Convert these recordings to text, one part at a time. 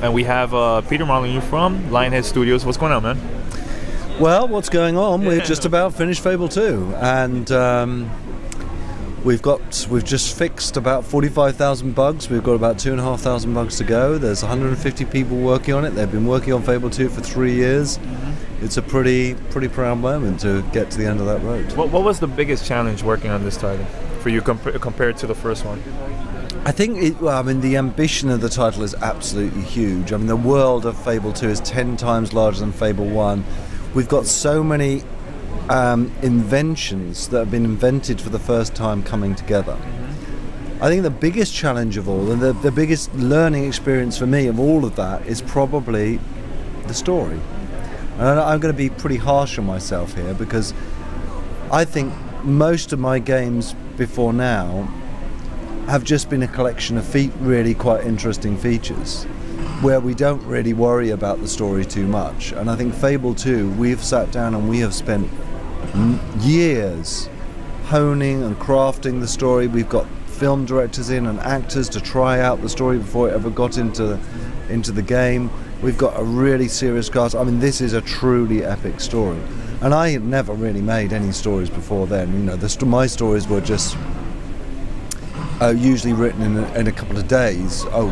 and we have Peter Molyneux from Lionhead Studios. What's going on, man? Well, what's going on? We're just about finished Fable 2, and we've just fixed about 45,000 bugs. We've got about 2,500 bugs to go. There's 150 people working on it. They've been working on Fable 2 for 3 years. It's a pretty proud moment to get to the end of that road. What was the biggest challenge working on this title for you compared to the first one? I think, the ambition of the title is absolutely huge. I mean, the world of Fable 2 is 10 times larger than Fable 1. We've got so many inventions that have been invented for the first time coming together. I think the biggest challenge of all, and the biggest learning experience for me of all of that, is probably the story. And I'm going to be pretty harsh on myself here, because I think most of my games before now have just been a collection of really quite interesting features where we don't really worry about the story too much. And I think Fable 2, we've sat down and we have spent years honing and crafting the story. We've got film directors in and actors to try out the story before it ever got into the game. We've got a really serious cast. I mean, this is a truly epic story. And I had never really made any stories before then. You know, my stories were just usually written in a couple of days. Oh,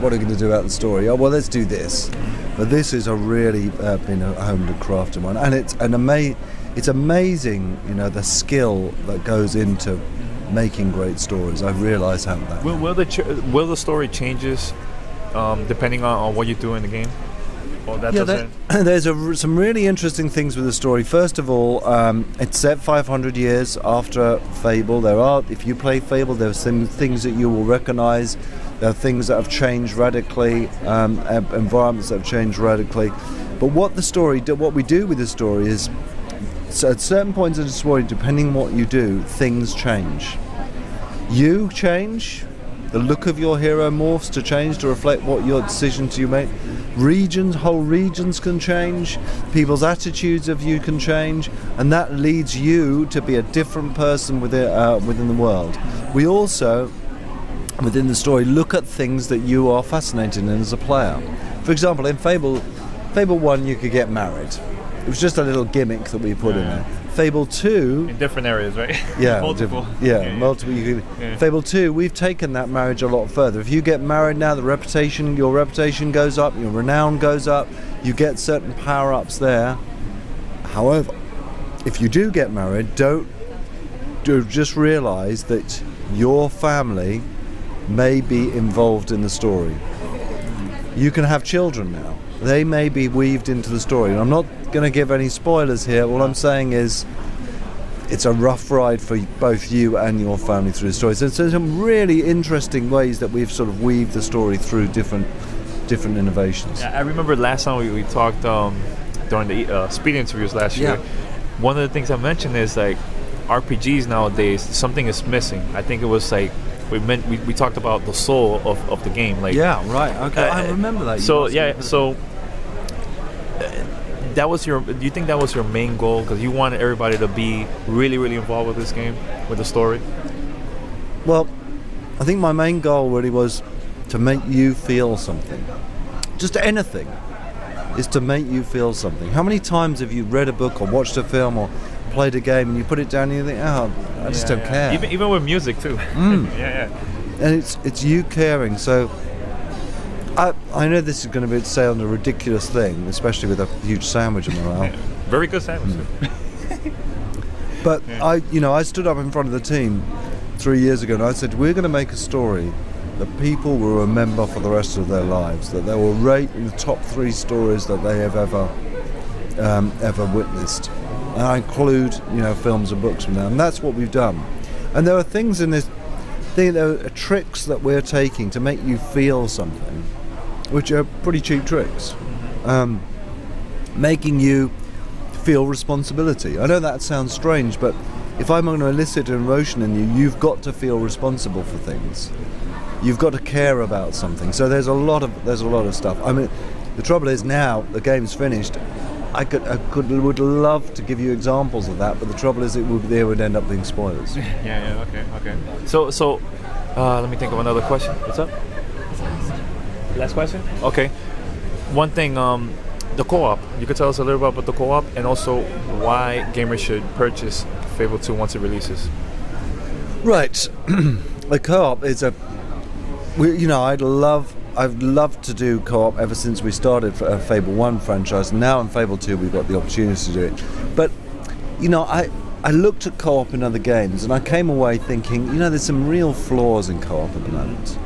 what are we going to do about the story? Oh, well, let's do this. But this is a really been a honed and crafted one, and it's amazing, you know, the skill that goes into making great stories. I realise how that. Will the story changes depending on what you do in the game? Well, there's some really interesting things with the story. First of all, it's set 500 years after Fable. If you play Fable, there are some things that you will recognise. There are things that have changed radically, environments that have changed radically. But what we do with the story is, so at certain points of the story, depending on what you do, things change. You change. The look of your hero morphs to change to reflect what your decisions you make. Whole regions can change. People's attitudes of you can change, and that leads you to be a different person within the world. We also, within the story, look at things that you are fascinated in as a player. For example, in Fable 1, you could get married. It was just a little gimmick that we put in there. Fable 2... in different areas, right? Yeah. Multiple. Multiple. Fable 2, we've taken that marriage a lot further. If you get married now, your reputation goes up, your renown goes up, you get certain power-ups there. However, if you do get married, just realise that your family may be involved in the story. You can have children now. They may be weaved into the story. And I'm not going to give any spoilers here. All I'm saying is it's a rough ride for both you and your family through the story. So there's some really interesting ways that we've sort of weaved the story through different innovations. Yeah, I remember last time we talked during the speed interviews last year. One of the things I mentioned is like RPGs nowadays, something is missing. I think it was like we talked about the soul of the game. Like, yeah, right. Okay, I remember that. Do you think that was your main goal? Because you wanted everybody to be really, really involved with this game, with the story? Well, I think my main goal really was to make you feel something. Just anything is to make you feel something. How many times have you read a book or watched a film or played a game and you put it down and you think, oh, I just don't care. Even with music too. And it's you caring. So I know this is going to sound a ridiculous thing, especially with a huge sandwich in my mouth. Very good sandwich. But I stood up in front of the team 3 years ago and I said, we're going to make a story that people will remember for the rest of their lives, that they will rate in the top 3 stories that they have ever witnessed. And I include, films and books from them, and that's what we've done. And there are things in this thing, there are tricks that we're taking to make you feel something, which are pretty cheap tricks. Making you feel responsibility. I know that sounds strange, but if I'm going to elicit an emotion in you, you've got to feel responsible for things. You've got to care about something. So there's a lot of stuff. I mean, the trouble is now the game's finished. I would love to give you examples of that, but the trouble is they would end up being spoilers. Okay. So let me think of another question. What's up? Last question. Okay. One thing, the co-op. You could tell us a little bit about the co-op, and also why gamers should purchase Fable 2 once it releases. Right. The co-op is I've loved to do co-op ever since we started Fable 1 franchise. Now in Fable 2 we've got the opportunity to do it. But I looked at co-op in other games and I came away thinking, there's some real flaws in co-op at the moment.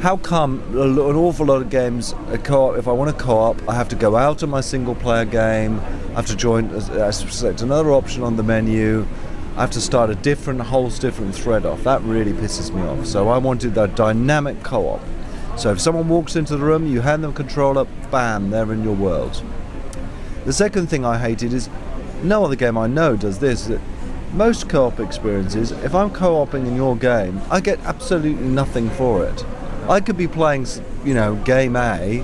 How come an awful lot of games, co-op, if I want to co-op, I have to go out of my single player game, I have to select another option on the menu, I have to start a whole different thread off. That really pisses me off. So I wanted that dynamic co-op. So if someone walks into the room, you hand them a controller, bam, they're in your world. The second thing I hated is, no other game I know does this, that most co-op experiences, if I'm co-oping in your game, I get absolutely nothing for it. I could be playing, game A,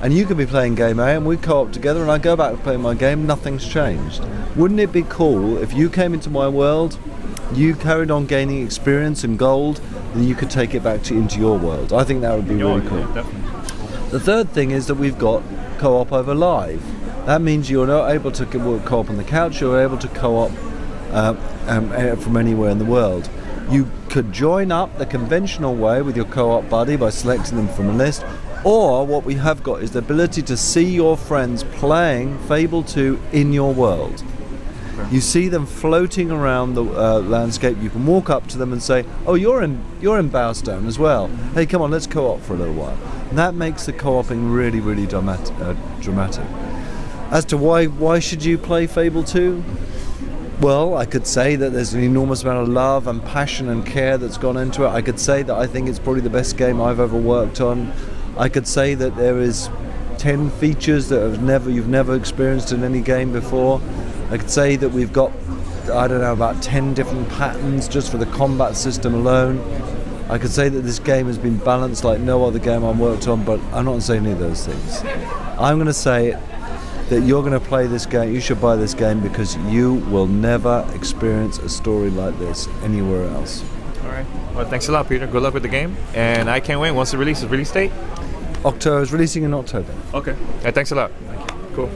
and you could be playing game A, and we co-op together, and I go back and play my game, nothing's changed. Wouldn't it be cool if you came into my world, you carried on gaining experience and gold, and you could take it back into your world? I think that would be really cool. Yeah, definitely. The third thing is that we've got co-op over live. That means you're not able to co-op on the couch, you're able to co-op from anywhere in the world. You could join up the conventional way with your co-op buddy by selecting them from a list, or what we have got is the ability to see your friends playing Fable 2 in your world. You see them floating around the landscape. You can walk up to them and say, "Oh, you're in Bowstone as well. Hey, come on, let's co-op for a little while." And that makes the co-oping really, really dramatic. As to why should you play Fable 2? Well, I could say that there's an enormous amount of love and passion and care that's gone into it. I could say that I think it's probably the best game I've ever worked on. I could say that there is 10 features that you've never experienced in any game before. I could say that we've got, about 10 different patterns just for the combat system alone. I could say that this game has been balanced like no other game I've worked on, but I'm not going to say any of those things. I'm going to say that you're going to play this game, you should buy this game, because you will never experience a story like this anywhere else. All right. Well, thanks a lot, Peter. Good luck with the game, and I can't wait once it releases. Release date? It's releasing in October. Okay. Thanks a lot. Thank you. Cool.